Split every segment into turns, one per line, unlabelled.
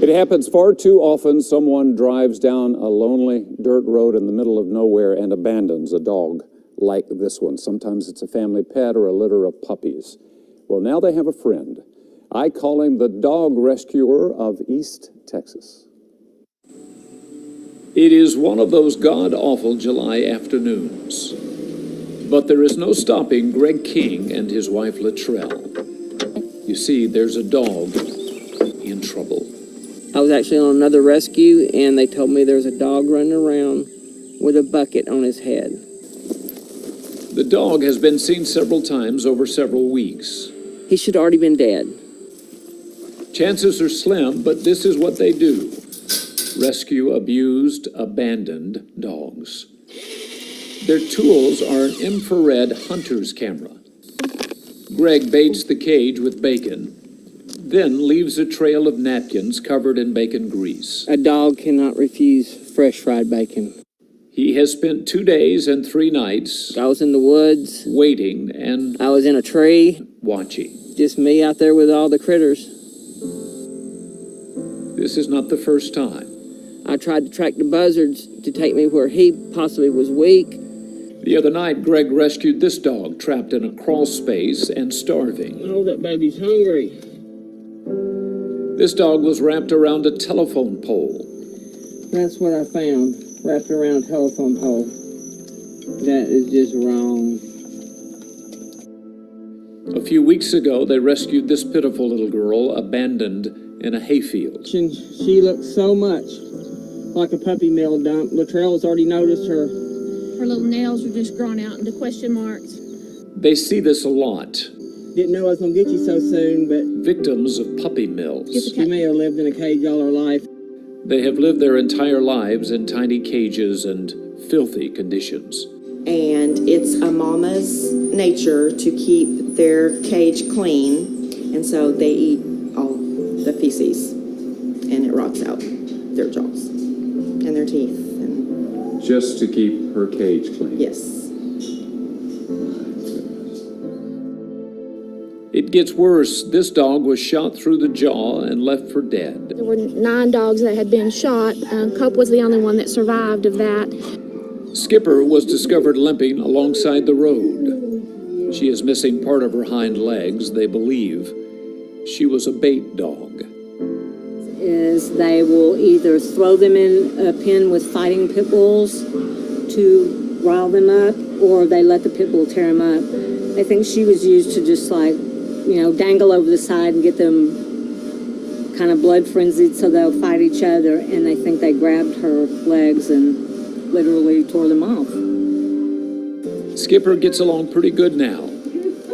It happens far too often. Someone drives down a lonely dirt road in the middle of nowhere and abandons a dog like this one. Sometimes it's a family pet or a litter of puppies. Well, now they have a friend. I call him the dog rescuer of East Texas. It is one of those god-awful July afternoons. But there is no stopping Greg King and his wife Latrell. You see, there's a dog in trouble.
I was actually on another rescue, and they told me there was a dog running around with a bucket on his head.
The dog has been seen several times over several weeks.
He should already been dead.
Chances are slim, but this is what they do. Rescue abused, abandoned dogs. Their tools are an infrared hunter's camera. Greg baits the cage with bacon, then leaves a trail of napkins covered in bacon grease.
A dog cannot refuse fresh fried bacon.
He has spent 2 days and 3 nights.
I was in the woods.
Waiting and...
I was in a tree.
Watching.
Just me out there with all the critters.
This is not the first time.
I tried to track the buzzards to take me where he possibly was weak.
The other night, Greg rescued this dog trapped in a crawl space and starving.
Oh, that baby's hungry.
This dog was wrapped around a telephone pole.
That's what I found, wrapped around a telephone pole. That is just wrong.
A few weeks ago, they rescued this pitiful little girl abandoned in a hayfield.
She looked so much like a puppy mill dump. Latrell's already noticed her.
Her little nails were just drawn out into question marks.
They see this a lot.
Didn't know I was going to get you so soon, but...
Victims of puppy mills.
She may have lived in a cage all her life.
They have lived their entire lives in tiny cages and filthy conditions.
And it's a mama's nature to keep their cage clean, and so they eat all the feces, and it rots out their jaws and their teeth. And
just to keep her cage clean?
Yes.
It gets worse. This dog was shot through the jaw and left for dead.
There were 9 dogs that had been shot. Cope was the only one that survived of that.
Skipper was discovered limping alongside the road. She is missing part of her hind legs. They believe she was a bait dog.
Is they will either throw them in a pen with fighting pit bulls to rile them up, or they let the pit bull tear them up. I think she was used to just dangle over the side and get them kind of blood frenzied so they'll fight each other, and I think they grabbed her legs and literally tore them off.
Skipper gets along pretty good now.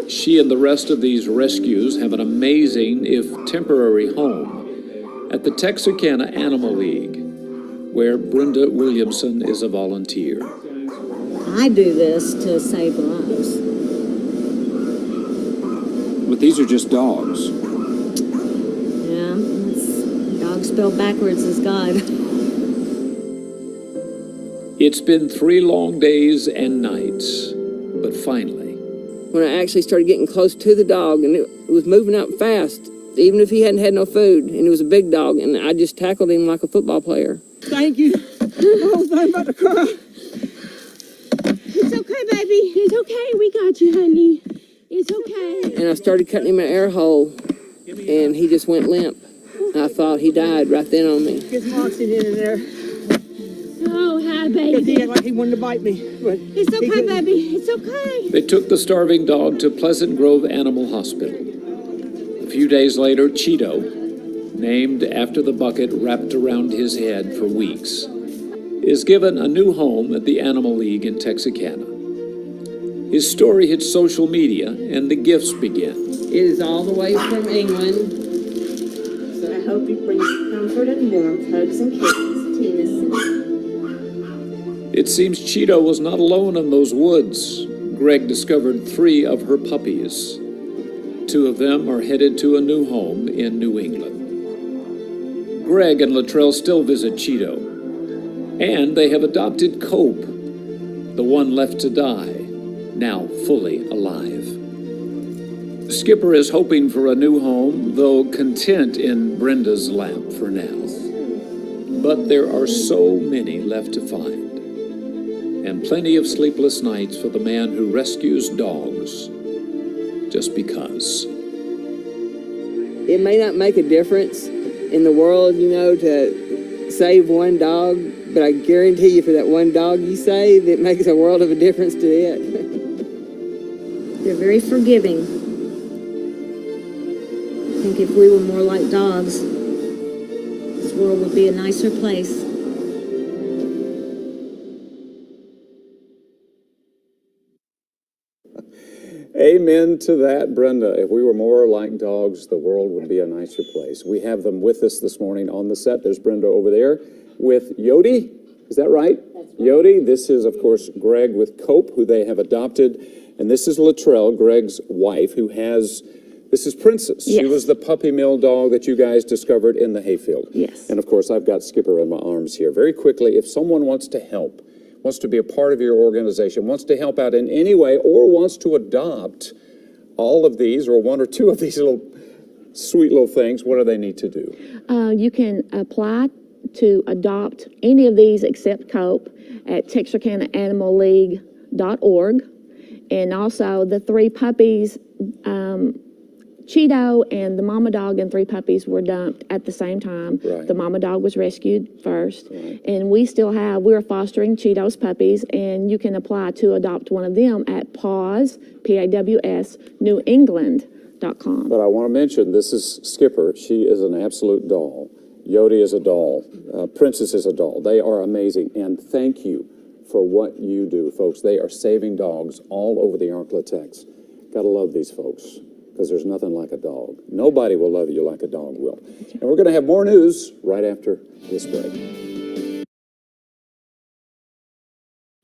She and the rest of these rescues have an amazing, if temporary, home at the Texarkana Animal League, where Brenda Williamson is a volunteer.
I do this to save lives.
But these are just dogs.
Yeah, dog spelled backwards is God.
It's been 3 long days and nights, but finally.
When I actually started getting close to the dog, and it was moving out fast, even if he hadn't had no food, and it was a big dog, and I just tackled him like a football player.
Thank you. Oh, I'm about to cry.
It's okay, baby. It's okay. We got you, honey. It's okay.
And I started cutting him an air hole, and he just went limp. I thought he died right then on me.
Get some oxygen in there.
Oh, hi, baby.
He acted like he wanted to bite me. But
it's okay, baby. It's okay.
They took the starving dog to Pleasant Grove Animal Hospital. A few days later, Cheeto, named after the bucket wrapped around his head for weeks, is given a new home at the Animal League in Texarkana. His story hits social media, and the gifts begin.
It is all the way from England.
So I hope it brings comfort and warmth, hugs and kisses, Tina.
It seems Cheeto was not alone in those woods. Greg discovered 3 of her puppies. 2 of them are headed to a new home in New England. Greg and Latrell still visit Cheeto, and they have adopted Cope, the one left to die, now fully alive. Skipper is hoping for a new home, though content in Brenda's lap for now. But there are so many left to find, and plenty of sleepless nights for the man who rescues dogs just because.
It may not make a difference in the world, to save one dog, but I guarantee you for that one dog you save, it makes a world of a difference to it.
They're very forgiving. I think if we were more like dogs, this world would be a nicer place.
Amen to that, Brenda. If we were more like dogs, the world would be a nicer place. We have them with us this morning on the set. There's Brenda over there with Yodi. Is that right? That's right. Yodi. This is, of course, Greg with Cope, who they have adopted. And this is Latrell, Greg's wife, who has... This is Princess.
Yes.
She was the puppy mill dog that you guys discovered in the hayfield.
Yes.
And, of course, I've got Skipper in my arms here. Very quickly, if someone wants to help, wants to be a part of your organization, wants to help out in any way, or wants to adopt all of these or one or two of these little sweet little things, what do they need to do?
You can apply to adopt any of these except Cope at texarkanaanimalleague.org. And also the 3 puppies, Cheeto and the mama dog and 3 puppies were dumped at the same time.
Right.
The mama dog was rescued first.
Right.
And we're fostering Cheeto's puppies, and you can apply to adopt one of them at PAWS, P-A-W-S, newengland.com.
But I want to mention, this is Skipper. She is an absolute doll. Yodi is a doll. Princess is a doll. They are amazing. And thank you for what you do, folks. They are saving dogs all over the Arklatex. Gotta love these folks, because there's nothing like a dog. Nobody will love you like a dog will. And we're going to have more news right after this break.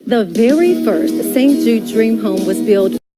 The very first St. Jude Dream Home was built